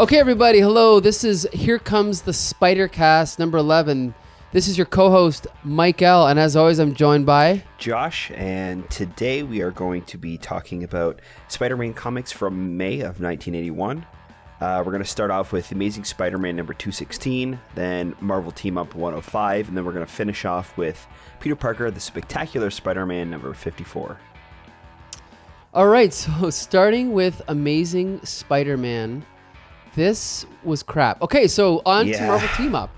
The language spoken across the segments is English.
Okay, everybody, hello. This is Here Comes the Spider-Cast, number 11. This is your co-host, Mike L., and as always, I'm joined by... Josh, and today we are going to be talking about Spider-Man comics from May of 1981. We're going to start off with Amazing Spider-Man number 216, then Marvel Team-Up 105, and then we're going to finish off with Peter Parker, The Spectacular Spider-Man number 54. All right, so starting with Amazing Spider-Man... This was crap. Okay, so on to Marvel Team Up.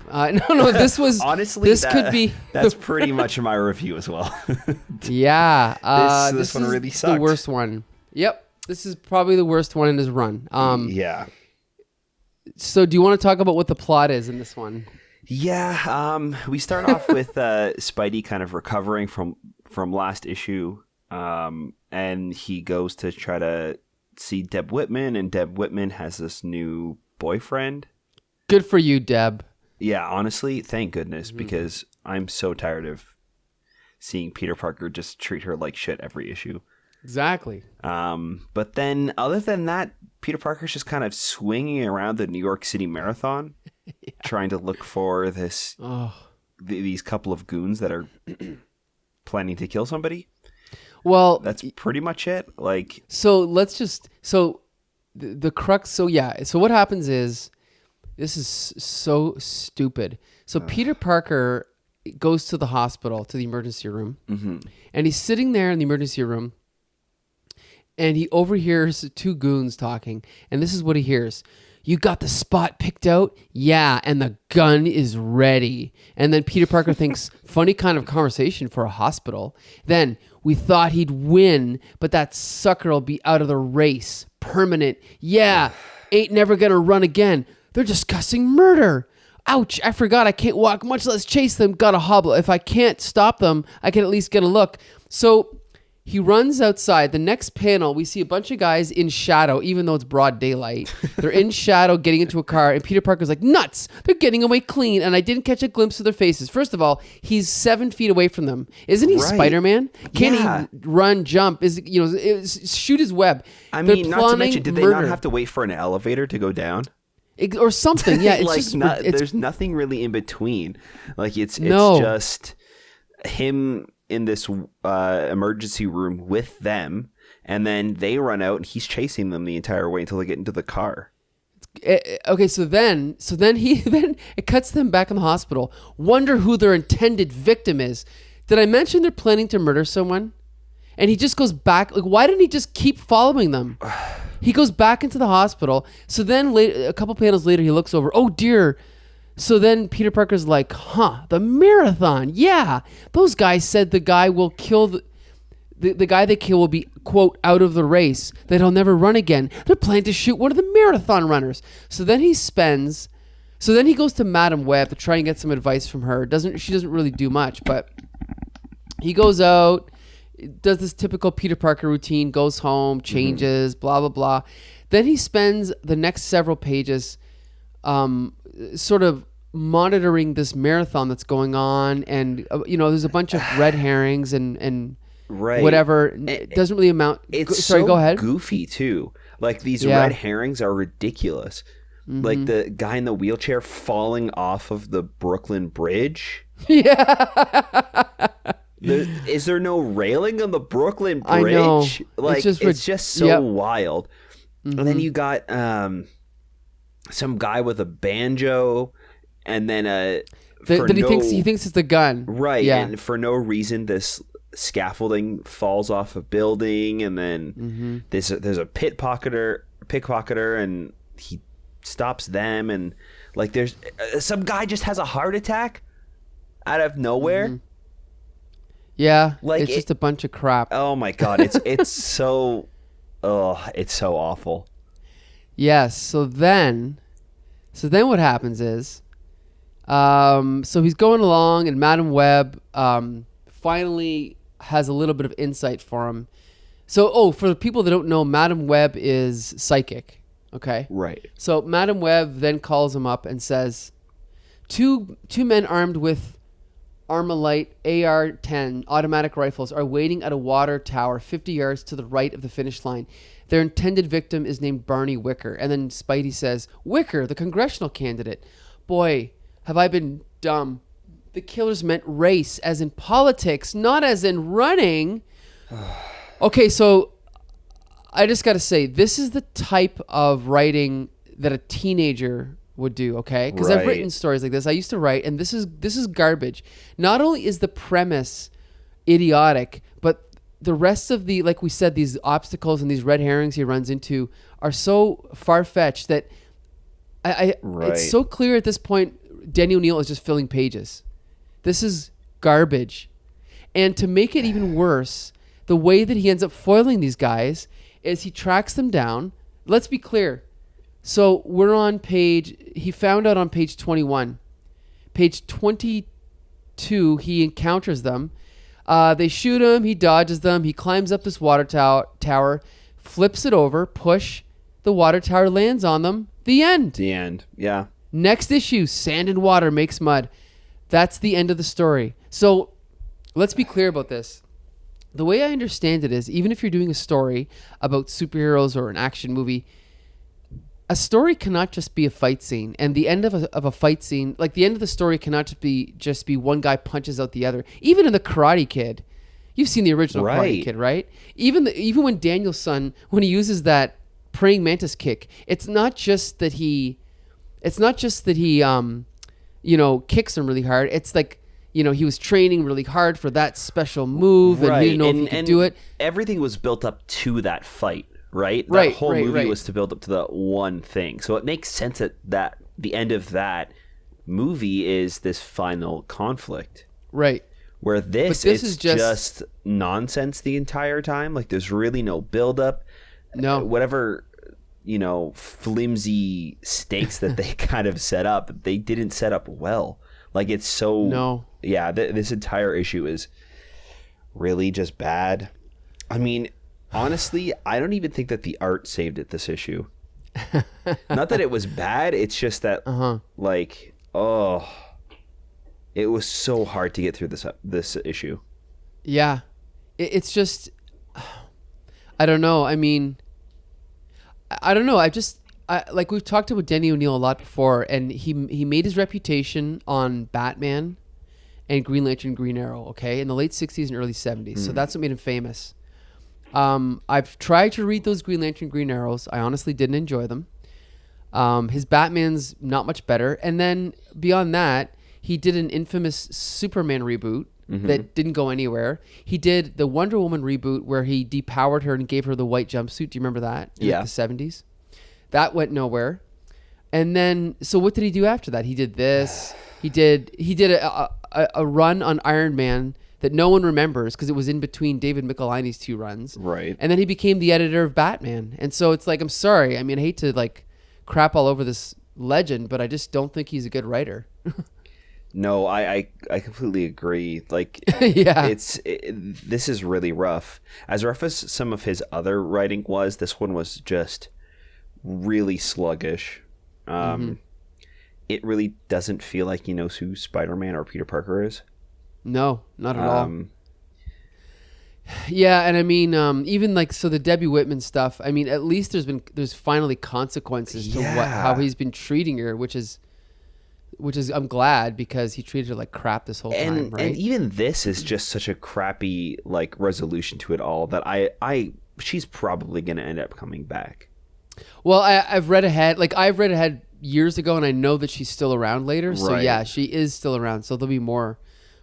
This was... Honestly, that's pretty much my review as well. Yeah. This one really sucked. The worst one. Yep. This is probably the worst one in his run. Yeah. So do you want to talk about what the plot is in this one? Yeah. We start off with Spidey kind of recovering from last issue. And he goes to try to see Deb Whitman, and Deb Whitman has this new boyfriend. Good for you, Deb. Yeah, honestly, thank goodness, because I'm so tired of seeing Peter Parker just treat her like shit every issue. Exactly. But then, other than that, Peter Parker's just kind of swinging around the New York City Marathon, trying to look for these couple of goons that are planning to kill somebody. Well, that's pretty much it. The crux. So what happens is, this is so stupid. So Peter Parker goes to the hospital, to the emergency room, and he's sitting there in the emergency room, and he overhears two goons talking, and this is what he hears. You got the spot picked out? Yeah, and the gun is ready. And then Peter Parker thinks, funny kind of conversation for a hospital. Then, we thought he'd win, but that sucker'll be out of the race. Permanent. Yeah, ain't never gonna run again. They're discussing murder. Ouch, I forgot I can't walk, much less chase them. Gotta hobble. If I can't stop them, I can at least get a look. So... he runs outside. The next panel, we see a bunch of guys in shadow, even though it's broad daylight. They're in shadow getting into a car, and Peter Parker's like, nuts! They're getting away clean, and I didn't catch a glimpse of their faces. First of all, he's 7 feet away from them. Isn't he Spider-Man? Can he run, jump, shoot his web? I mean, not to mention, did they not have to wait for an elevator to go down? Or something, yeah. It's there's nothing really in between. Like, it's just him in this emergency room with them, and then they run out and he's chasing them the entire way until they get into the car. Okay, so then it cuts them back in the hospital. Wonder who their intended victim is. Did I mention they're planning to murder someone? And he just goes back. Like, why didn't he just keep following them? He goes back into the hospital. So then a couple panels later, he looks over. Oh dear. So then Peter Parker's like, the marathon. Yeah, those guys said the guy will kill the guy they kill will be, quote, out of the race, that he'll never run again. They're planning to shoot one of the marathon runners. So then he goes to Madam Web to try and get some advice from her. She doesn't really do much, but he goes out, does this typical Peter Parker routine, goes home, changes, blah, blah, blah. Then he spends the next several pages sort of monitoring this marathon that's going on, and there's a bunch of red herrings and whatever. It doesn't really amount. Go ahead. Goofy too. Like, these red herrings are ridiculous. Like the guy in the wheelchair falling off of the Brooklyn Bridge. Yeah. Is there no railing on the Brooklyn Bridge? I know. Like, it's just so wild. And then you got some guy with a banjo, and then he thinks it's the gun, right? Yeah. And for no reason, this scaffolding falls off a building, and then there's a pickpocketer, and he stops them, and like there's some guy just has a heart attack out of nowhere. Yeah, like it's just a bunch of crap. Oh my god, it's so it's so awful. Yes. So then what happens is, so he's going along, and Madam Web finally has a little bit of insight for him. So, for the people that don't know, Madam Web is psychic. Okay. Right. So Madam Web then calls him up and says, two men armed with Armalite AR-10 automatic rifles are waiting at a water tower 50 yards to the right of the finish line. Their intended victim is named Barney Wicker. And then Spidey says, Wicker, the congressional candidate. Boy, have I been dumb. The killers meant race, as in politics, not as in running. Okay, so I just got to say, this is the type of writing that a teenager would do, okay? Because I've written stories like this. I used to write, and this is garbage. Not only is the premise idiotic, but the rest of the, like we said, these obstacles and these red herrings he runs into are so far-fetched that it's so clear at this point Denny O'Neil is just filling pages. This is garbage. And to make it even worse, the way that he ends up foiling these guys is he tracks them down. Let's be clear. So we're on he found out on page 21. Page 22, he encounters them. They shoot him. He dodges them. He climbs up this water tower, flips it over, push. The water tower lands on them. The end. The end. Yeah. Next issue, sand and water makes mud. That's the end of the story. So let's be clear about this. The way I understand it is, even if you're doing a story about superheroes or an action movie, a story cannot just be a fight scene, and the end of a fight scene, like the end of the story, cannot just be one guy punches out the other. Even in the Karate Kid, you've seen the original Karate Kid, right? Even when Daniel-san, when he uses that praying mantis kick, it's not just that he kicks him really hard. It's like, he was training really hard for that special move, and he didn't know if he could do it. Everything was built up to that fight. Right? That whole movie was to build up to the one thing. So it makes sense that the end of that movie is this final conflict. Right. Where this is just nonsense the entire time. Like, there's really no build-up. No. Whatever, flimsy stakes that they kind of set up, they didn't set up well. Like, it's so... No. Yeah, this entire issue is really just bad. I mean... Honestly, I don't even think that the art saved it this issue. Not that it was bad. It's just that, it was so hard to get through this issue. Yeah. It's just, I don't know. I mean, I don't know. Like we've talked about Denny O'Neil a lot before, and he made his reputation on Batman and Green Lantern, Green Arrow, okay, in the late 60s and early 70s. So that's what made him famous. I've tried to read those Green Lantern, Green Arrows. I honestly didn't enjoy them. His Batman's not much better. And then beyond that, he did an infamous Superman reboot that didn't go anywhere. He did the Wonder Woman reboot where he depowered her and gave her the white jumpsuit. Do you remember that? In the 70s. That went nowhere. And then, so what did he do after that? He did this. He did a run on Iron Man that no one remembers because it was in between David Michelinie's two runs. Right. And then he became the editor of Batman. And so it's like, I'm sorry. I mean, I hate to crap all over this legend, but I just don't think he's a good writer. No, I completely agree. Like, yeah, this is really rough. As rough as some of his other writing was, this one was just really sluggish. It really doesn't feel like he knows who Spider-Man or Peter Parker is. No, not at all. Yeah, and I mean, even the Debbie Whitman stuff. I mean, at least there's finally consequences to how he's been treating her, which is I'm glad, because he treated her like crap this whole time. Right? And even this is just such a crappy resolution to it all that she's probably going to end up coming back. Well, I've read ahead. I've read ahead years ago, and I know that she's still around later. Right. So yeah, she is still around. So there'll be more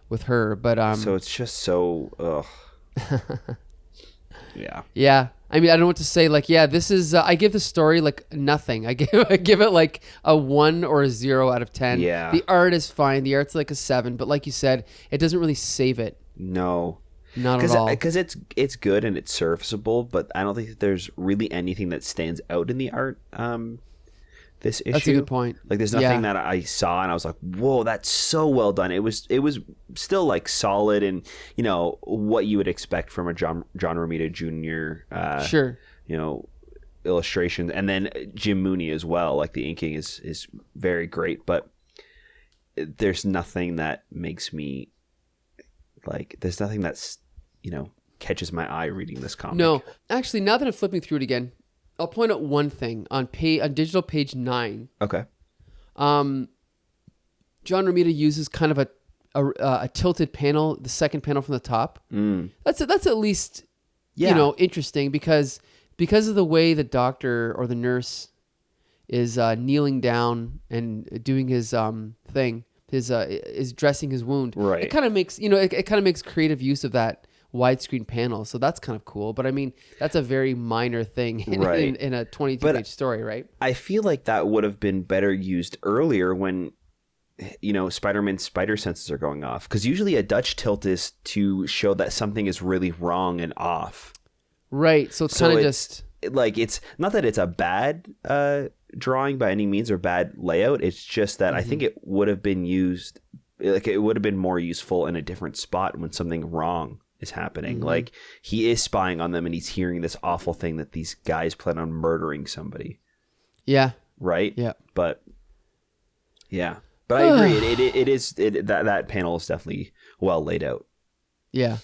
with her, but so it's just so yeah. I mean, I don't know what to say. This is I give the story nothing. I give it a 1 or a 0 out of 10. Yeah, the art is fine. The art's a 7, but like you said, it doesn't really save it. No, not at all. Because it's good and it's serviceable, but I don't think that there's really anything that stands out in the art. This issue. That's a good point. There's nothing that I saw and I was like, whoa, that's so well done. It was still solid and, what you would expect from a John Romita Jr. Sure. Illustration. And then Jim Mooney as well. The inking is very great, but there's nothing that makes me Like, there's nothing that's, catches my eye reading this comic. No, actually, now that I'm flipping through it again, I'll point out one thing on digital page 9. Okay. John Romita uses kind of a tilted panel, the second panel from the top. That's at least interesting because of the way the doctor or the nurse is kneeling down and doing his thing, is dressing his wound. Right. It kind of makes it kind of makes creative use of that widescreen panel, so that's kind of cool. But I mean, that's a very minor thing in a 22-page story, right? I feel like that would have been better used earlier when Spider-Man's spider senses are going off, because usually a Dutch tilt is to show that something is really wrong and off. Right. So it's kind of just like, it's not that it's a bad drawing by any means or bad layout. It's just that I think it would have been used, like, it would have been more useful in a different spot when something wrong is happening. Like, he is spying on them and he's hearing this awful thing that these guys plan on murdering somebody. Yeah. Right? Yeah. But yeah. But I agree. That panel is definitely well laid out. Yeah.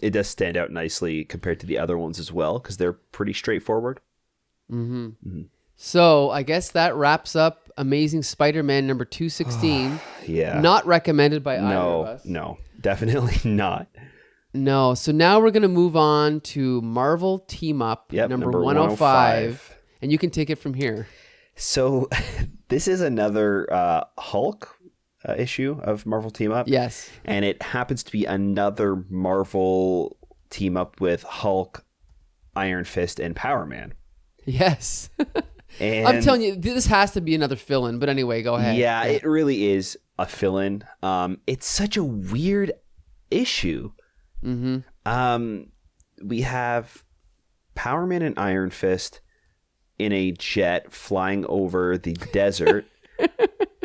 It does stand out nicely compared to the other ones as well, because they're pretty straightforward. So I guess that wraps up Amazing Spider-Man number 216. Yeah. Not recommended by either of us. No, definitely not. No. So now we're going to move on to Marvel Team Up number 105. And you can take it from here. So this is another Hulk issue of Marvel Team Up. Yes. And it happens to be another Marvel Team Up with Hulk, Iron Fist, and Power Man. Yes. And I'm telling you, this has to be another fill-in. But anyway, go ahead. Yeah, it really is a fill-in. It's such a weird issue. We have Power Man and Iron Fist in a jet flying over the desert,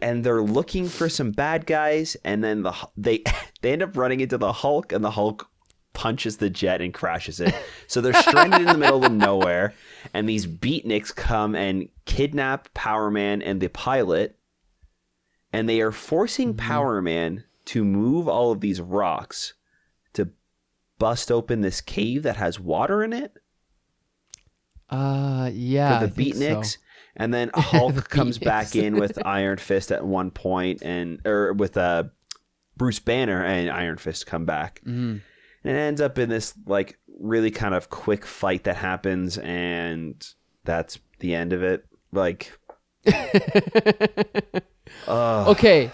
and they're looking for some bad guys, and then they end up running into the Hulk, and the Hulk punches the jet and crashes it. So they're stranded in the middle of nowhere, and these beatniks come and kidnap Power Man and the pilot, and they are forcing Power Man to move all of these rocks to bust open this cave that has water in it. Yeah. For the beatniks. So. And then Hulk comes back in with Iron Fist at one point, or with Bruce Banner and Iron Fist come back. And it ends up in this like really kind of quick fight that happens, and that's the end of it. Like, okay.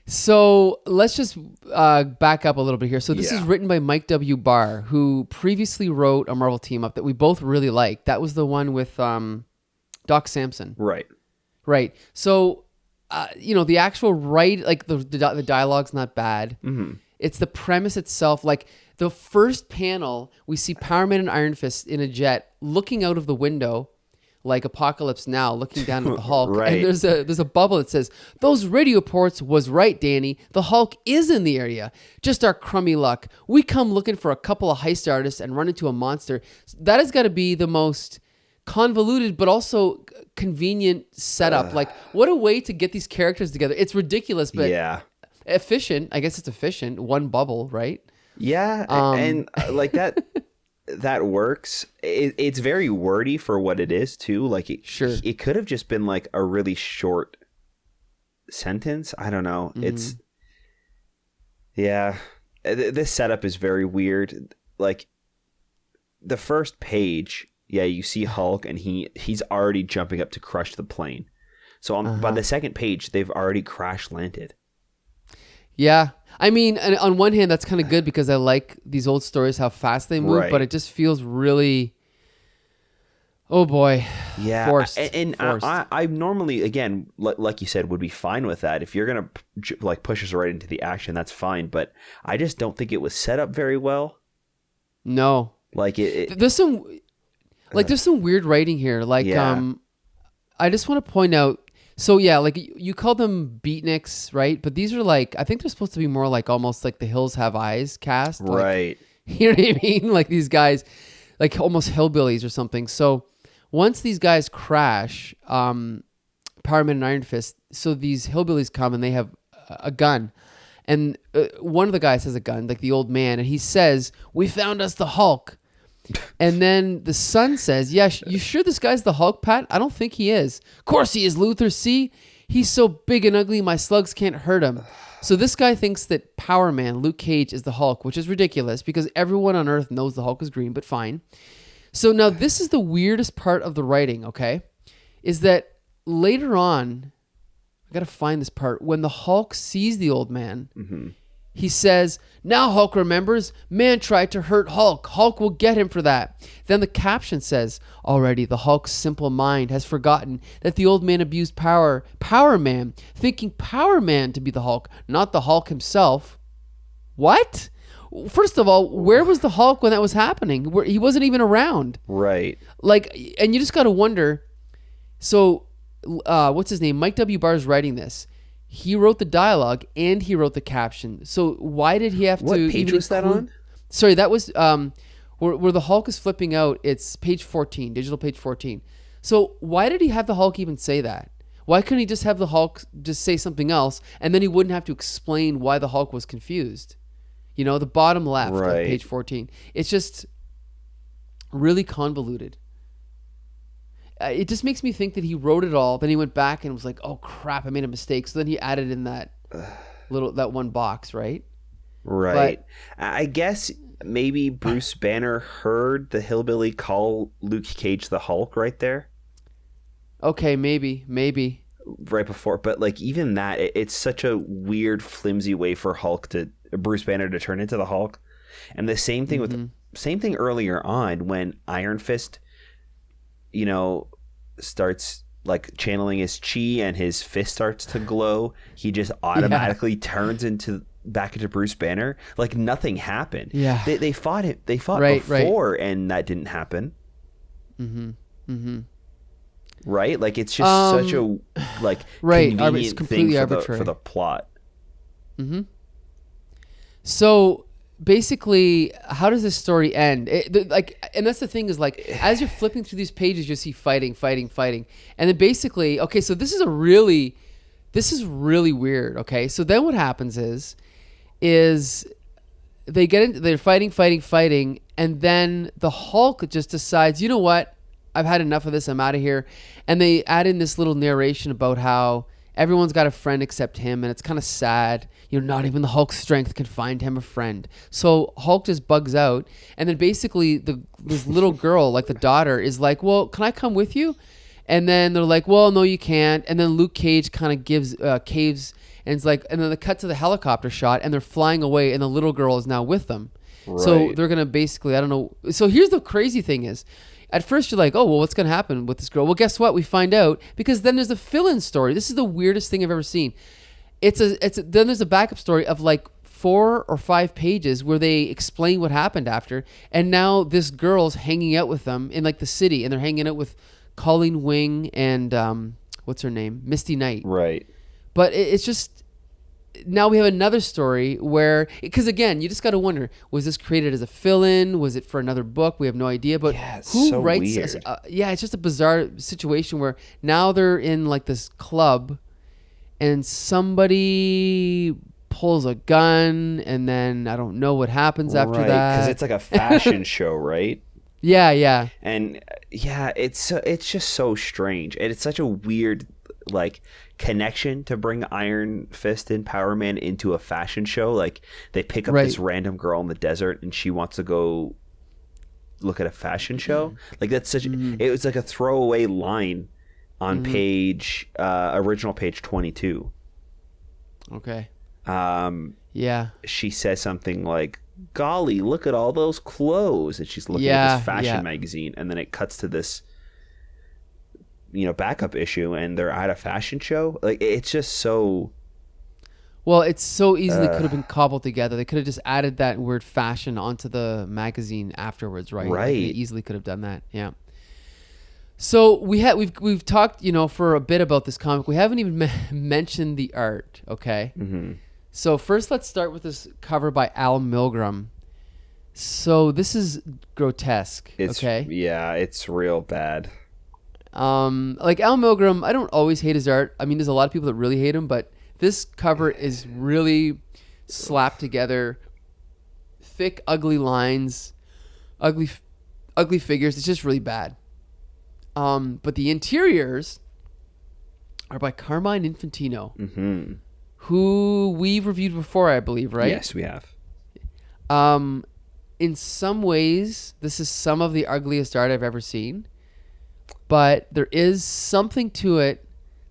So let's just back up a little bit here. So this is written by Mike W. Barr, who previously wrote a Marvel Team Up that we both really liked. That was the one with Doc Samson. Right. Right. So, the actual like the dialogue's not bad. It's the premise itself. Like the first panel, we see Power Man and Iron Fist in a jet looking out of the window, like Apocalypse Now, looking down at the Hulk. Right. And there's a bubble that says, "Those radio reports was right, Danny. The Hulk is in the area. Just our crummy luck. We come looking for a couple of heist artists and run into a monster." That has got to be the most convoluted but also convenient setup. Like, what a way to get these characters together. It's ridiculous, but efficient. I guess it's efficient. One bubble, right? Yeah, and like that works. It's very wordy for what it is too. Like it could have just been like a really short sentence. I don't know. It's this setup is very weird. Like the first page, you see Hulk and he's already jumping up to crush the plane. So by the second page, they've already crash landed. Yeah. I mean, on one hand, that's kind of good because I like these old stories, how fast they move, but it just feels really, oh boy, forced. And forced. I normally, again, like you said, would be fine with that. If you're going to like push us right into the action, that's fine. But I just don't think it was set up very well. No. Like there's some weird writing here. Like, I just want to point out, so like you call them beatniks, right? But these are like, I think they're supposed to be more like almost like the Hills Have Eyes cast. Right. Like, you know what I mean? Like these guys, like almost hillbillies or something. So once these guys crash, Power Man and Iron Fist, so these hillbillies come and they have a gun. And one of the guys has a gun, like the old man, and he says, "We found us the Hulk." And then the son says, "Yeah, you sure this guy's the Hulk, Pat? I don't think he is." "Of course he is, Luther. See? He's so big and ugly, my slugs can't hurt him." So this guy thinks that Power Man, Luke Cage, is the Hulk, which is ridiculous because everyone on Earth knows the Hulk is green, but fine. So now this is the weirdest part of the writing, okay? Is that later on, I got to find this part, when the Hulk sees the old man, he says, "Now Hulk remembers, man tried to hurt Hulk. Hulk will get him for that." Then the caption says, "Already the Hulk's simple mind has forgotten that the old man abused Power Man, thinking Power Man to be the Hulk, not the Hulk himself." What? First of all, where was the Hulk when that was happening? He wasn't even around. Right. Like, and you just got to wonder, so what's his name? Mike W. Barr's writing this. He wrote the dialogue and he wrote the caption. So why did he have to? What page even was that on? Sorry, that was where the Hulk is flipping out. It's page 14, digital page 14. So why did he have the Hulk even say that? Why couldn't he just have the Hulk just say something else, and then he wouldn't have to explain why the Hulk was confused? You know, the bottom left of page 14. It's just really convoluted. It just makes me think that he wrote it all, then he went back and was like, "Oh crap, I made a mistake." So then he added in that one box, right? Right. But I guess maybe Bruce Banner heard the hillbilly call Luke Cage the Hulk right there. Okay, maybe. Right before, but like even that, it's such a weird, flimsy way for Bruce Banner to turn into the Hulk. And the same thing same thing earlier on when Iron Fist, you know, starts like channeling his chi and his fist starts to glow. He just automatically turns back into Bruce Banner. Like nothing happened. Yeah. They fought him. They fought before, and that didn't happen. Right? Like it's just such a convenient thing for the plot. So basically, how does this story end? And that's the thing is, like, as you're flipping through these pages, you see fighting, and then basically, okay, so this is really weird. Okay, so then what happens is they're fighting, and then the Hulk just decides, you know what? I've had enough of this. I'm out of here. And they add in this little narration about how everyone's got a friend except him, and it's kind of sad. You know, not even the Hulk's strength can find him a friend. So Hulk just bugs out, and then basically this little girl, like the daughter, is like, "Well, can I come with you?" And then they're like, "Well, no, you can't." And then Luke Cage kind of caves, and it's like, and then they cut to the helicopter shot, and they're flying away, and the little girl is now with them. Right. So they're gonna basically, I don't know. So here's the crazy thing is, at first you're like, "Oh, well, what's going to happen with this girl?" Well, guess what? We find out, because then there's a fill-in story. This is the weirdest thing I've ever seen. Then there's a backup story of like 4 or 5 pages where they explain what happened after. And now this girl's hanging out with them in like the city, and they're hanging out with Colleen Wing and what's her name? Misty Knight. Right. But it's just, now we have another story where, because again, you just got to wonder, was this created as a fill-in? Was it for another book? We have no idea. But who so writes? It's just a bizarre situation where now they're in like this club, and somebody pulls a gun, and then I don't know what happens after that. Because it's like a fashion show, right? Yeah. And it's just so strange, and it's such a weird like connection to bring Iron Fist and Power Man into a fashion show. Like they pick up this random girl in the desert, and she wants to go look at a fashion show. Like that's such. It was like a throwaway line on original page 22. Okay. She says something like, "Golly, look at all those clothes," and she's looking at this fashion magazine, and then it cuts to this, you know, backup issue, and they're at a fashion show. Like it's just so. Well, it's so easily could have been cobbled together. They could have just added that word fashion onto the magazine afterwards, right? Right. Like they easily could have done that. Yeah. So we've talked, you know, for a bit about this comic. We haven't even mentioned the art. Okay. Mm-hmm. So first, let's start with this cover by Al Milgrom. So this is grotesque. It's real bad. Like Al Milgrom, I don't always hate his art. I mean, there's a lot of people that really hate him, but this cover is really slapped together, thick, ugly lines, ugly figures. It's just really bad. But the interiors are by Carmine Infantino, who we've reviewed before, I believe, right? Yes, we have. In some ways, this is some of the ugliest art I've ever seen, but there is something to it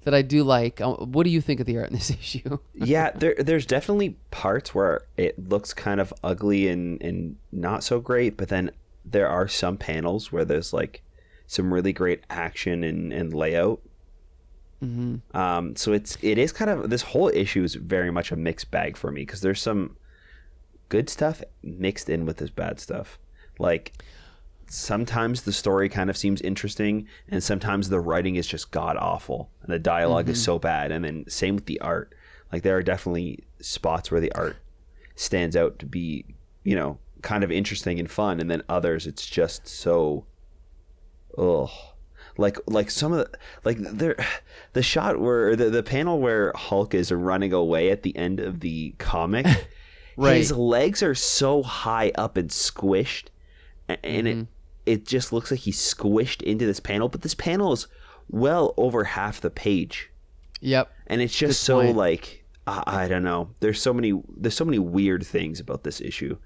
that I do like. What do you think of the art in this issue? Yeah, there's definitely parts where it looks kind of ugly and not so great, but then there are some panels where there's like some really great action and layout. So it is kind of, this whole issue is very much a mixed bag for me, because there's some good stuff mixed in with this bad stuff. Like, sometimes the story kind of seems interesting, and sometimes the writing is just god awful and the dialogue is so bad. And then same with the art. Like, there are definitely spots where the art stands out to be, you know, kind of interesting and fun, and then others it's just so like some of the shot where the panel where Hulk is running away at the end of the comic. Right. His legs are so high up and squished, and it just looks like he's squished into this panel, but this panel is well over half the page. Yep. And it's just so like, I don't know. There's so many weird things about this issue.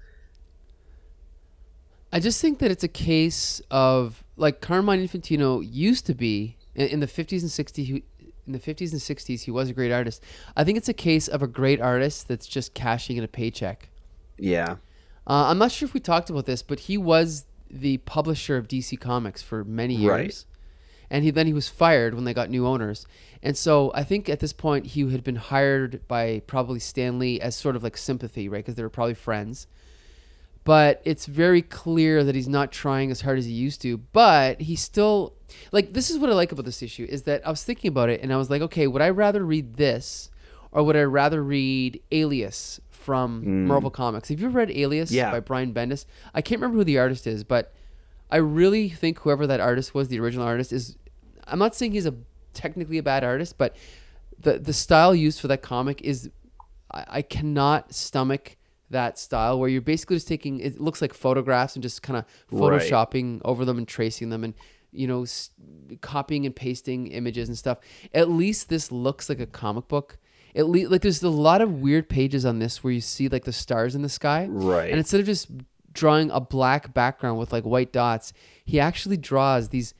I just think that it's a case of, like, Carmine Infantino used to be in the 50s and 60s. In the 50s and 60s, he was a great artist. I think it's a case of a great artist that's just cashing in a paycheck. Yeah. I'm not sure if we talked about this, but he was the publisher of DC Comics for many years. Right. And then he was fired when they got new owners. And so I think at this point he had been hired by probably Stan Lee as sort of like sympathy, right? Because they were probably friends. But it's very clear that he's not trying as hard as he used to. But he's still, like, this is what I like about this issue, is that I was thinking about it and I was like, okay, would I rather read this or would I rather read Alias from Marvel Comics? Have you ever read Alias by Brian Bendis? I can't remember who the artist is, but I really think whoever that artist was, the original artist, is, I'm not saying he's technically a bad artist, but the style used for that comic is, I cannot stomach that style where you're basically just taking, it looks like photographs and just kind of photoshopping over them and tracing them and, you know, copying and pasting images and stuff. At least this looks like a comic book. At least, like, there's a lot of weird pages on this where you see like the stars in the sky. Right. And instead of just drawing a black background with like white dots, he actually draws these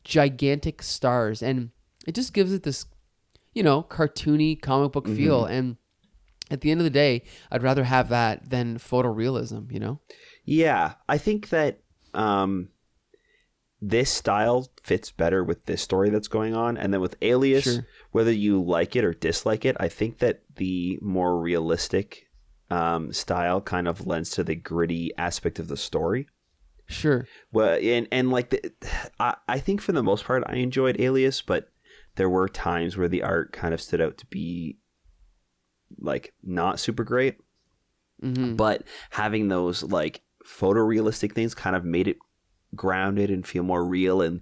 gigantic stars, and it just gives it this, you know, cartoony comic book feel. And at the end of the day, I'd rather have that than photorealism, you know? Yeah. I think that this style fits better with this story that's going on. And then with Alias, whether you like it or dislike it, I think that the more realistic style kind of lends to the gritty aspect of the story. Sure. Well, and like, I think for the most part, I enjoyed Alias, but there were times where the art kind of stood out to be like not super great. But having those like photorealistic things kind of made it grounded and feel more real and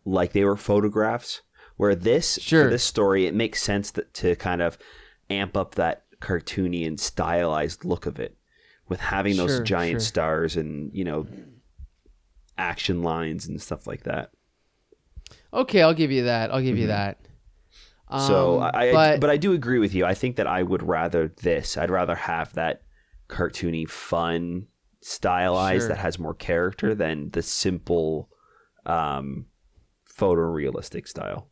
like they were photographs, where this for this story, it makes sense to kind of amp up that cartoony and stylized look of it with having those giant stars and, you know, action lines and stuff like that. Okay, I'll give you that. You that. So but I do agree with you. I think that I would rather this. I'd rather have that cartoony, fun, stylized that has more character than the simple, photorealistic style.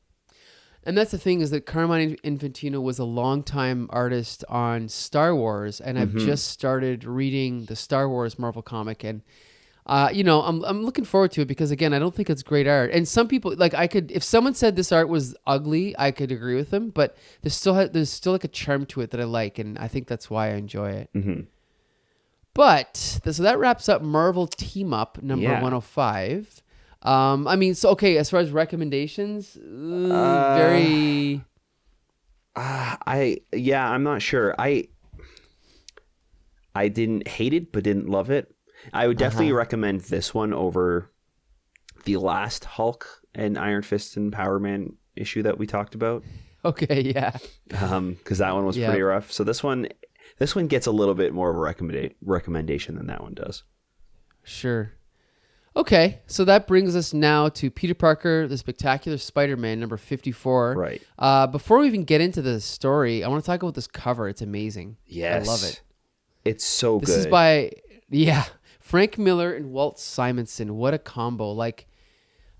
And that's the thing, is that Carmine Infantino was a longtime artist on Star Wars, and I've just started reading the Star Wars Marvel comic, and you know, I'm looking forward to it because, again, I don't think it's great art. And some people, like, if someone said this art was ugly, I could agree with them, but there's still like a charm to it that I like, and I think that's why I enjoy it. But so that wraps up Marvel Team Up number 105. I mean, so okay, as far as recommendations, very. I'm not sure. I didn't hate it, but didn't love it. I would definitely recommend this one over the last Hulk and Iron Fist and Power Man issue that we talked about. Okay, yeah. Because that one was pretty rough. So this one This one gets a little bit more of a recommendation than that one does. Sure. Okay, so that brings us now to Peter Parker, the Spectacular Spider-Man, number 54. Right. Before we even get into the story, I want to talk about this cover. It's amazing. Yes. I love it. It's so good. This is by, Frank Miller and Walt Simonson. What a combo. Like,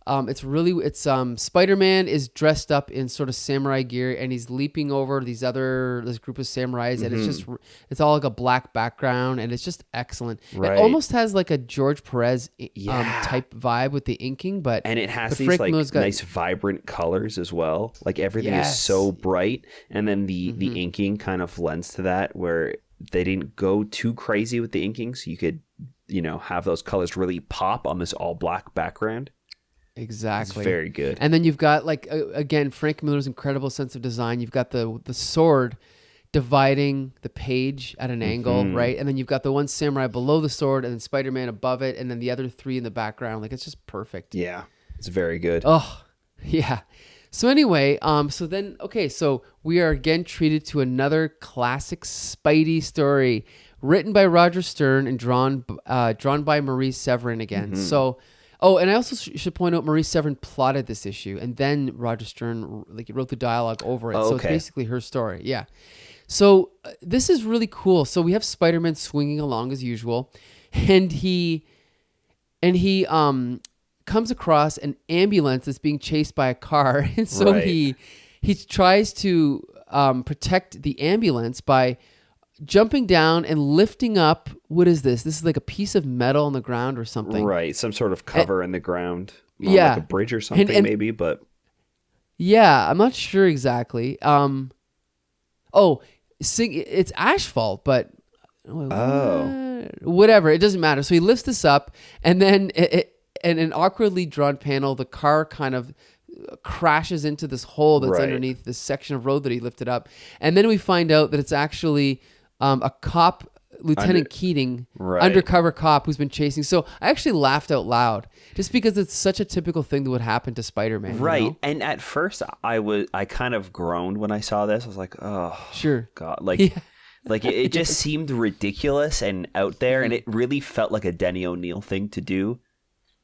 it's Spider-Man is dressed up in sort of samurai gear, and he's leaping over this group of samurais, and it's all like a black background, and it's just excellent. Right. It almost has like a George Perez type vibe with the inking, and it has these like nice vibrant colors as well. Like everything is so bright, and then the inking kind of lends to that, where they didn't go too crazy with the inking, so you could have those colors really pop on this all black background. Exactly. It's very good. And then you've got again, Frank Miller's incredible sense of design. You've got the sword dividing the page at an angle, right? And then you've got the one samurai below the sword, and then Spider-Man above it, and then the other three in the background. Like, it's just perfect. Yeah, it's very good. Oh, yeah. So anyway, so we are again treated to another classic Spidey story, written by Roger Stern and drawn by Maurice Severin again. So. Oh, and I also should point out Maurice Severin plotted this issue, and then Roger Stern wrote the dialogue over it. So it's basically her story. Yeah. So this is really cool. So we have Spider-Man swinging along as usual, and he comes across an ambulance that's being chased by a car, and so he tries to protect the ambulance by jumping down and lifting up. What is this? This is like a piece of metal on the ground or something. Right. Some sort of cover in the ground. Yeah. Like a bridge or something maybe, but. Yeah, I'm not sure exactly. It's asphalt, but. Whatever. It doesn't matter. So he lifts this up, and then in an awkwardly drawn panel, the car kind of crashes into this hole that's underneath this section of road that he lifted up. And then we find out that it's actually a cop, Lieutenant Keating, undercover cop who's been chasing. So I actually laughed out loud just because it's such a typical thing that would happen to Spider-Man. Right. You know? And at first I kind of groaned when I saw this. I was like, oh, sure. God. Like, it just seemed ridiculous and out there. And it really felt like a Denny O'Neil thing to do.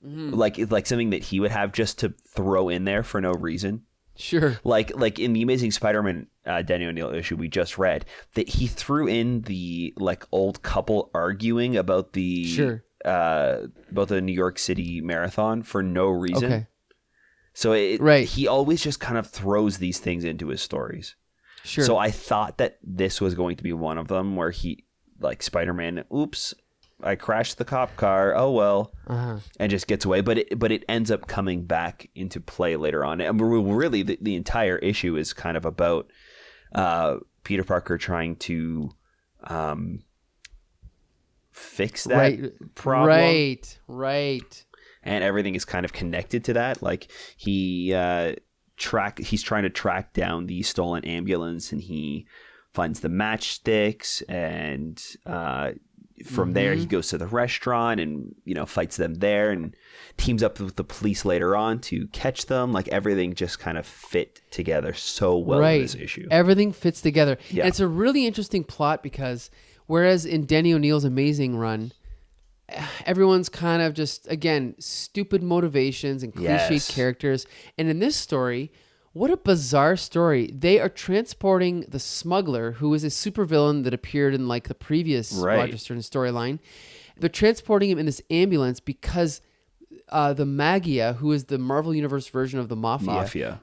Like something that he would have just to throw in there for no reason. Sure. Like in the Amazing Spider-Man Denny O'Neil issue we just read, that he threw in the old couple arguing about the New York City Marathon for no reason. Okay. So he always just kind of throws these things into his stories. Sure. So I thought that this was going to be one of them where he, Spider-Man, oops, I crashed the cop car. Oh well, and just gets away. But it ends up coming back into play later on. And really, the entire issue is kind of about Peter Parker trying to fix that problem. Right. And everything is kind of connected to that. Like he's trying to track down the stolen ambulance, and he finds the matchsticks, and from there he goes to the restaurant and fights them there, and teams up with the police later on to catch them. Like everything just kind of fit together so well in this issue. Everything fits together. Yeah. And it's a really interesting plot because whereas in Denny O'Neil's Amazing Run, everyone's kind of just, again, stupid motivations and cliched characters. And in this story, what a bizarre story. They are transporting the smuggler, who is a supervillain that appeared in the previous Roger Stern storyline. They're transporting him in this ambulance because the Magia, who is the Marvel Universe version of the Mafia,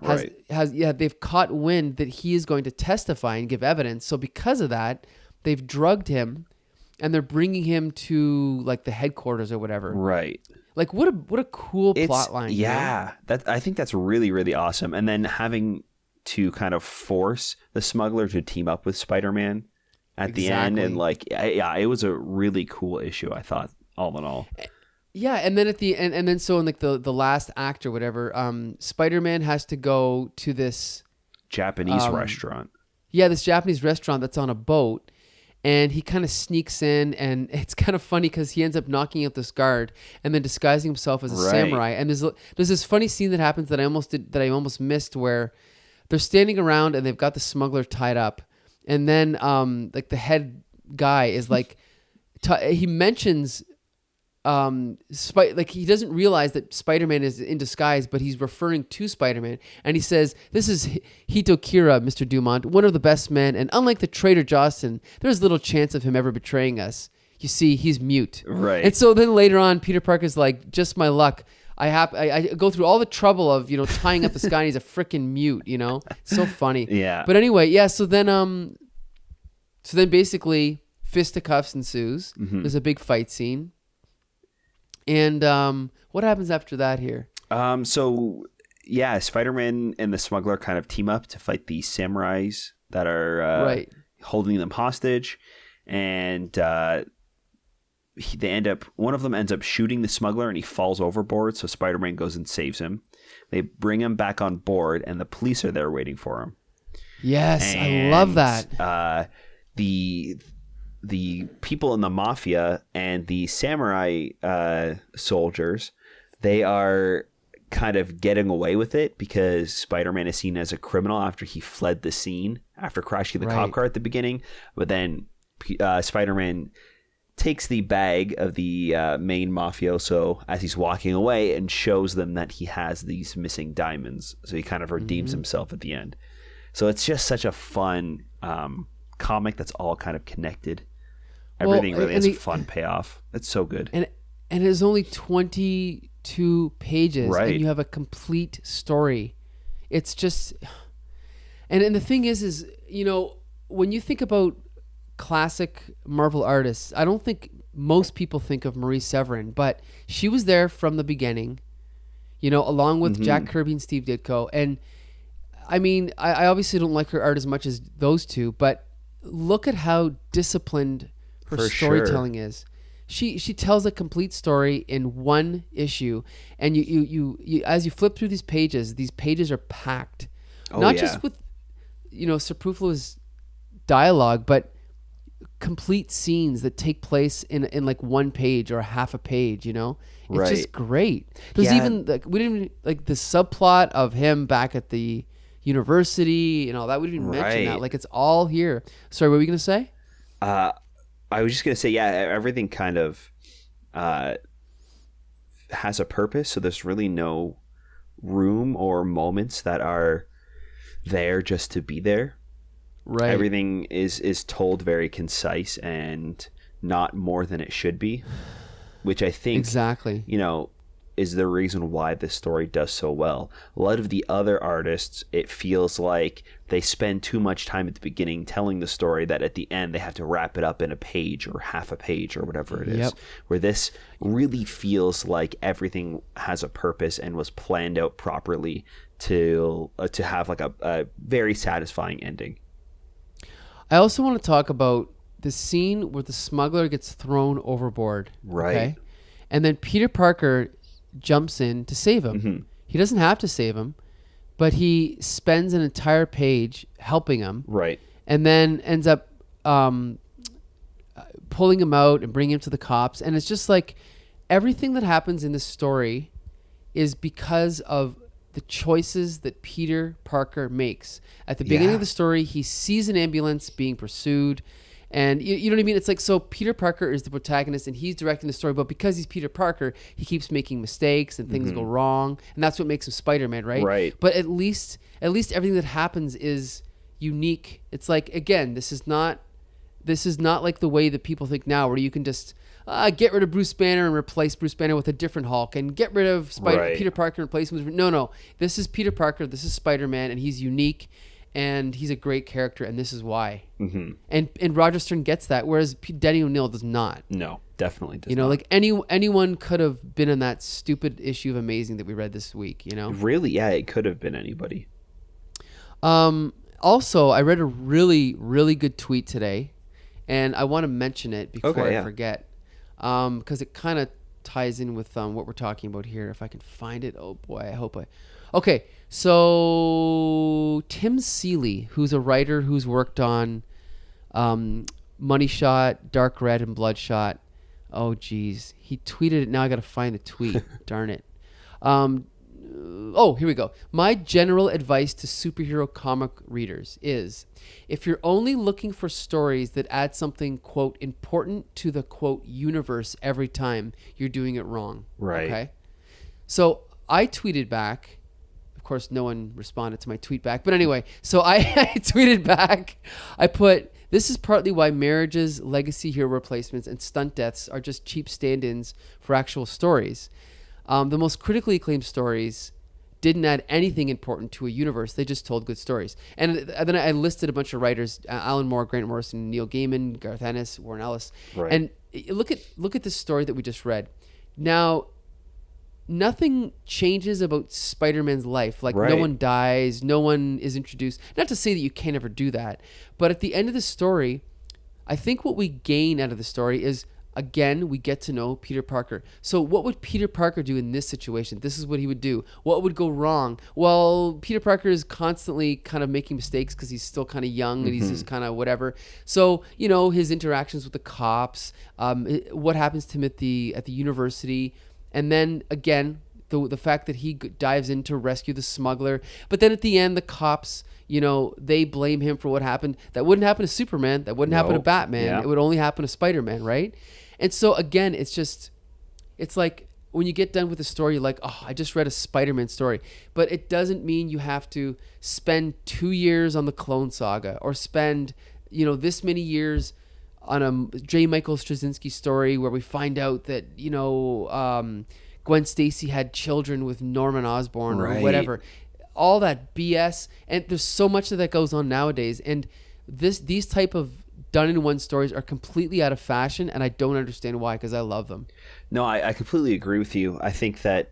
they've caught wind that he is going to testify and give evidence. So because of that, they've drugged him, and they're bringing him to the headquarters or whatever. Right. What a cool plot line. Yeah. I think that's really, really awesome. And then having to kind of force the smuggler to team up with Spider-Man at the end. And it was a really cool issue, I thought, all in all. Yeah. And then at the end, and then so in the last act or whatever, Spider-Man has to go to this Japanese restaurant. Yeah. This Japanese restaurant that's on a boat. And he kind of sneaks in, and it's kind of funny because he ends up knocking out this guard and then disguising himself as a samurai. And there's this funny scene that happens that I almost missed, where they're standing around and they've got the smuggler tied up, and then the head guy is like, he mentions, like he doesn't realize that Spider-Man is in disguise, but he's referring to Spider-Man, and he says, "This is Hitokira, Mr. Dumont, one of the best men, and unlike the traitor Jostin, there's little chance of him ever betraying us. You see, he's mute." Right. And so then later on, Peter Parker's like, "Just my luck. I go through all the trouble of, tying up this guy, and he's a freaking mute, So funny. Yeah. But anyway, yeah, so then basically fisticuffs ensues. Mm-hmm. There's a big fight scene. And what happens after that here? So yeah, Spider-Man and the Smuggler kind of team up to fight the samurais that are Right. holding them hostage, and one of them ends up shooting the Smuggler, and he falls overboard. So Spider-Man goes and saves him. They bring him back on board, and the police are there waiting for him. Yes, And, I love that. The people in the mafia and the samurai soldiers, they are kind of getting away with it because Spider-Man is seen as a criminal after he fled the scene after crashing the cop car at the beginning. But then Spider-Man takes the bag of the main mafioso as he's walking away and shows them that he has these missing diamonds. So he kind of redeems himself at the end. So it's just such a fun comic that's all kind of connected. Everything really has a fun payoff. It's so good. And it is only 22 pages, Right. and you have a complete story. It's just, and the thing is, when you think about classic Marvel artists, I don't think most people think of Marie Severin, but she was there from the beginning, along with Jack Kirby and Steve Ditko. And I mean, I obviously don't like her art as much as those two, but look at how disciplined her For storytelling is. She tells a complete story in one issue, and you as you flip through these pages are packed, not just with superfluous dialogue, but complete scenes that take place in like one page or half a page. It's just great. There's even we didn't even, like the subplot of him back at the university and all that. We didn't even mention that. Like it's all here. Sorry, what were we gonna say? I was just going to say, yeah, everything kind of has a purpose. So there's really no room or moments that are there just to be there. Right. Everything is told very concise and not more than it should be, which I think exactly, is the reason why this story does so well. A lot of the other artists, it feels like they spend too much time at the beginning telling the story that at the end they have to wrap it up in a page or half a page or whatever it is. Yep. Where this really feels like everything has a purpose and was planned out properly to have like a very satisfying ending. I also want to talk about the scene where the Smuggler gets thrown overboard. Right. Okay? And then Peter Parker jumps in to save him. Mm-hmm. He doesn't have to save him, but he spends an entire page helping him. Right. And then ends up pulling him out and bringing him to the cops. And it's just like everything that happens in this story is because of the choices that Peter Parker makes. At the beginning of the story, he sees an ambulance being pursued. And you know what I mean? It's like, so Peter Parker is the protagonist and he's directing the story, but because he's Peter Parker, he keeps making mistakes and things go wrong. And that's what makes him Spider-Man, right? Right. But at least everything that happens is unique. It's like, again, this is not like the way that people think now, where you can just get rid of Bruce Banner and replace Bruce Banner with a different Hulk, and get rid of Peter Parker and replace him with... No. This is Peter Parker. This is Spider-Man, and he's unique. And he's a great character, and this is why. Mm-hmm. And Roger Stern gets that, whereas Denny O'Neil does not. No, definitely does not. Like anyone could have been in that stupid issue of Amazing that we read this week, Really, yeah, it could have been anybody. Also, I read a really, really good tweet today, and I want to mention it before I forget, because it kind of ties in with what we're talking about here. If I can find it. Oh, boy, I hope I... Okay, so Tim Seeley, who's a writer who's worked on Money Shot, Dark Red, and Bloodshot. Oh, geez. He tweeted it. Now I got to find the tweet. Darn it. Here we go. My general advice to superhero comic readers is, if you're only looking for stories that add something, quote, important to the, quote, universe every time, you're doing it wrong. Right. Okay. So I tweeted back. Of course, no one responded to my tweet back. But anyway, so I tweeted back. I put, this is partly why marriages, legacy hero replacements, and stunt deaths are just cheap stand-ins for actual stories. The most critically acclaimed stories didn't add anything important to a universe. They just told good stories. And then I listed a bunch of writers: Alan Moore, Grant Morrison, Neil Gaiman, Garth Ennis, Warren Ellis. Right. And look at this story that we just read. Now, nothing changes about Spider-Man's life. Like, Right. no one dies, no one is introduced. Not to say that you can't ever do that, but at the end of the story, I think what we gain out of the story is, again, we get to know Peter Parker. So what would Peter Parker do in this situation? This is what he would do. What would go wrong? Well, Peter Parker is constantly kind of making mistakes because he's still kind of young and he's just kind of whatever. So, his interactions with the cops, what happens to him at the university, and then again, the fact that he dives in to rescue the smuggler. But then at the end, the cops, they blame him for what happened. That wouldn't happen to Superman. That wouldn't happen to Batman. Yeah. It would only happen to Spider-Man, right? And so again, it's like when you get done with the story, you're like, oh, I just read a Spider-Man story. But it doesn't mean you have to spend 2 years on the Clone Saga or spend, this many years on a J. Michael Straczynski story where we find out that, Gwen Stacy had children with Norman Osborn or Right. whatever. All that BS. And there's so much that goes on nowadays. And these type of done-in-one stories are completely out of fashion, and I don't understand why, because I love them. No, I completely agree with you. I think that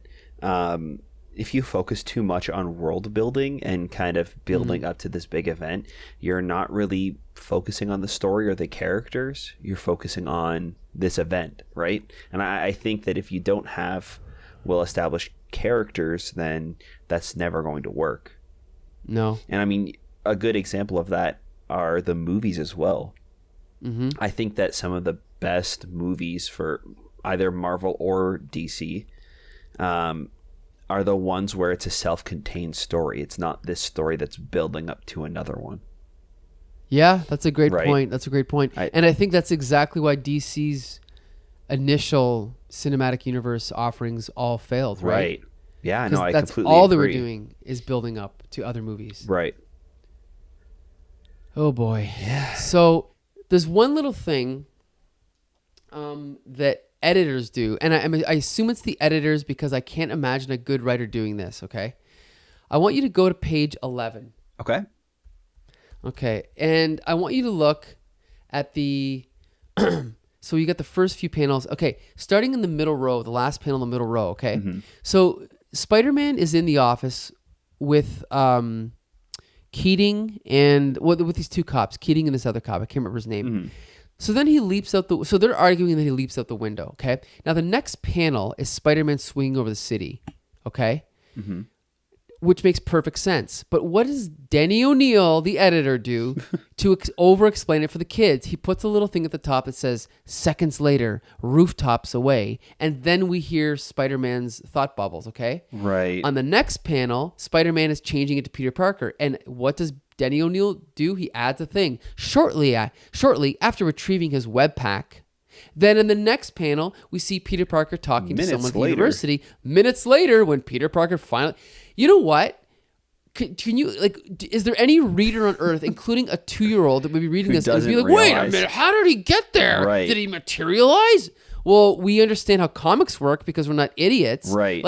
if you focus too much on world building and kind of building up to this big event, you're not really focusing on the story or the characters. You're focusing on this event, right? And I think that if you don't have well-established characters, then that's never going to work. No. And I mean, a good example of that are the movies as well. Mm-hmm. I think that some of the best movies for either Marvel or DC are the ones where it's a self-contained story. It's not this story that's building up to another one. Yeah, that's a great Right. point. That's a great point. And I think that's exactly why DC's initial cinematic universe offerings all failed, right? Yeah, no, I that's completely all agree. they were doing is building up to other movies. Right. Oh boy. Yeah. So there's one little thing that editors do, and I assume it's the editors because I can't imagine a good writer doing this. Okay, I want you to go to page 11. Okay. Okay, and I want you to look at the. So you got the first few panels. Okay, starting in the middle row, the last panel in the middle row. Okay, so Spider-Man is in the office with Keating and with these two cops, Keating and this other cop. I can't remember his name. So then he leaps out so they're arguing that he leaps out the window. Okay, now the next panel is Spider-Man swinging over the city. Okay. Which makes perfect sense. But what does Denny O'Neil, the editor, do to over-explain it for the kids? He puts a little thing at the top that says, seconds later, rooftops away. And then we hear Spider-Man's thought bubbles, okay? Right. On the next panel, Spider-Man is changing it to Peter Parker. And what does Denny O'Neil do? He adds a thing. Shortly after retrieving his web pack, then in the next panel, we see Peter Parker talking to someone at the university. Minutes later, when Peter Parker finally... You know what? Can you, is there any reader on Earth, including a 2-year-old, that would be reading this and be like, wait a minute, how did he get there? Right. Did he materialize? Well, we understand how comics work because we're not idiots. Right.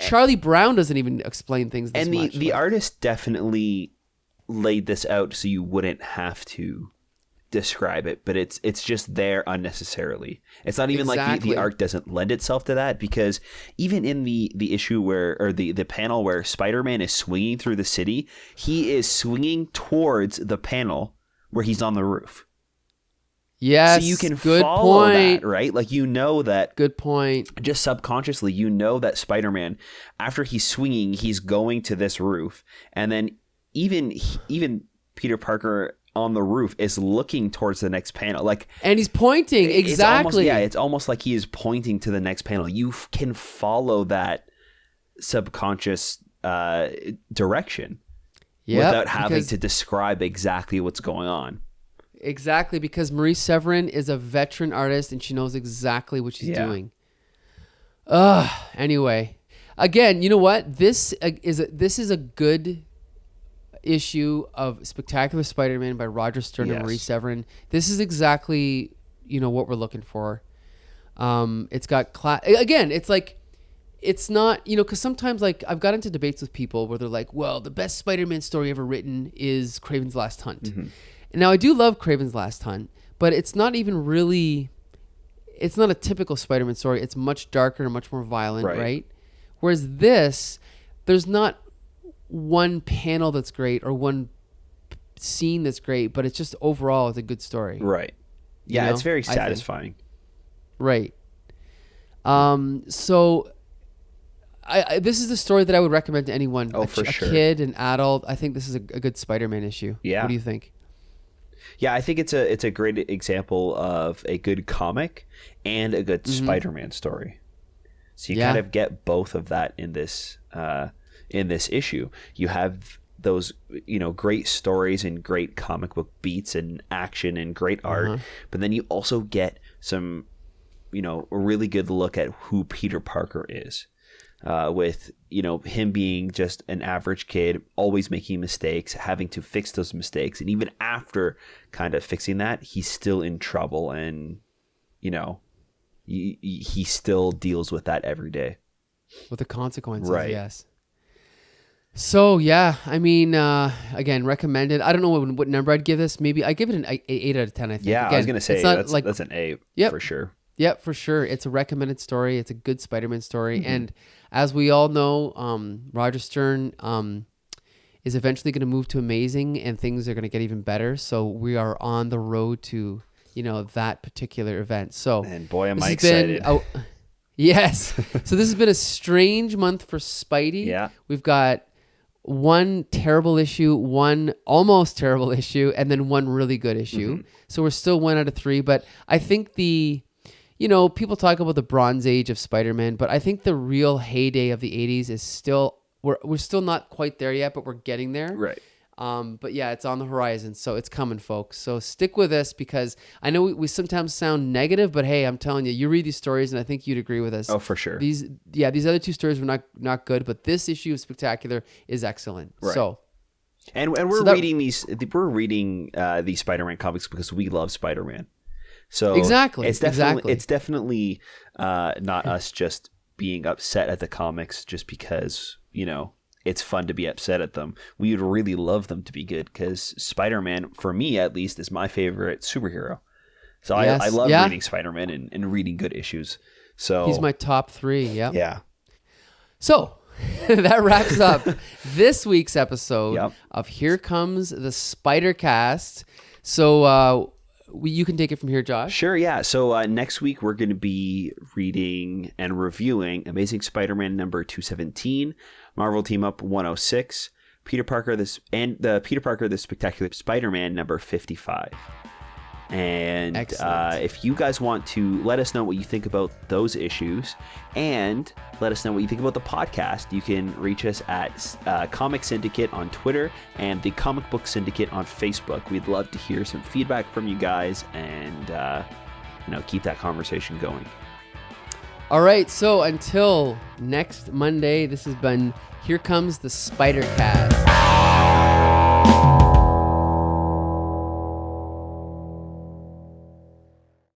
Charlie Brown doesn't even explain things this And much. the artist definitely laid this out so you wouldn't have to describe it, but it's just there unnecessarily. It's not even like the art doesn't lend itself to that, because even in the issue the panel where Spider-Man is swinging through the city, he is swinging towards the panel where he's on the roof. Yes, so you can good follow point. that, right? Like, that. Good point. Just subconsciously, that Spider-Man, after he's swinging, he's going to this roof, and then even Peter Parker on the roof is looking towards the next panel, and he's pointing exactly. It's almost like he is pointing to the next panel. You can follow that subconscious direction Yep, without having because- to describe exactly what's going on. Exactly, because Marie Severin is a veteran artist and she knows exactly what she's Yeah. doing. Anyway, again, you know what? This is a good issue of Spectacular Spider-Man by Roger Stern and Yes. Marie Severin. This is exactly, what we're looking for. It's got again, it's like, it's not, because sometimes, like, I've got into debates with people where they're like, well, the best Spider-Man story ever written is Kraven's Last Hunt. Mm-hmm. And now I do love Kraven's Last Hunt, but it's not even really, it's not a typical Spider-Man story. It's much darker and much more violent, right? Whereas this, there's not one panel that's great or one scene that's great, but it's just overall it's a good story. Right. Yeah, know, it's very I think. satisfying. Right. So I this is the story that I would recommend to anyone. Oh, for sure. A kid, an adult. I think this is a good Spider-Man issue. Yeah. What do you think? Yeah, I think it's a great example of a good comic and a good Spider-Man story. So you kind of get both of that in this issue. You have those great stories and great comic book beats and action and great art, but then you also get some a really good look at who Peter Parker is. With him being just an average kid, always making mistakes, having to fix those mistakes, and even after kind of fixing that, he's still in trouble, and he still deals with that every day. With the consequences, Right. yes. So yeah, I mean, again, recommended. I don't know what number I'd give this. Maybe I give it an 8 out of 10. I think. Yeah, Again, I was gonna say it's not that's an A Yep. for sure. Yep, for sure. It's a recommended story. It's a good Spider-Man story. Mm-hmm. And as we all know, Roger Stern is eventually going to move to Amazing and things are going to get even better. So we are on the road to, that particular event. So And boy, am this I has been excited. yes. So this has been a strange month for Spidey. Yeah. We've got one terrible issue, one almost terrible issue, and then one really good issue. So we're still 1 out of 3. But I think people talk about the Bronze Age of Spider-Man, but I think the real heyday of the 80s is still, we're still not quite there yet, but we're getting there. Right. But yeah, it's on the horizon, so it's coming, folks. So stick with us because I know we sometimes sound negative, but hey, I'm telling you, you read these stories and I think you'd agree with us. Oh, for sure. These other 2 stories were not good, but this issue of Spectacular is excellent. Right. So, And we're reading these Spider-Man comics because we love Spider-Man. So Exactly, it's definitely exactly. it's definitely not us just being upset at the comics just because it's fun to be upset at them. We would really love them to be good because Spider-Man, for me at least, is my favorite superhero. So Yes, I love yeah. reading Spider-Man and reading good issues. So he's my top 3. Yep. yeah. So that wraps up this week's episode Yep. of Here Comes the Spider-Cast. So you can take it from here, Josh. Sure, yeah. So next week we're going to be reading and reviewing Amazing Spider-Man number 217, Marvel Team Up 106, Peter Parker the Spectacular Spider-Man number 55. And Excellent. if you guys want to let us know what you think about those issues and let us know what you think about the podcast, you can reach us at Comic Syndicate on Twitter and the Comic Book Syndicate on Facebook. We'd love to hear some feedback from you guys and keep that conversation going. All right, so until next Monday, this has been Here Comes the Spider-Cast.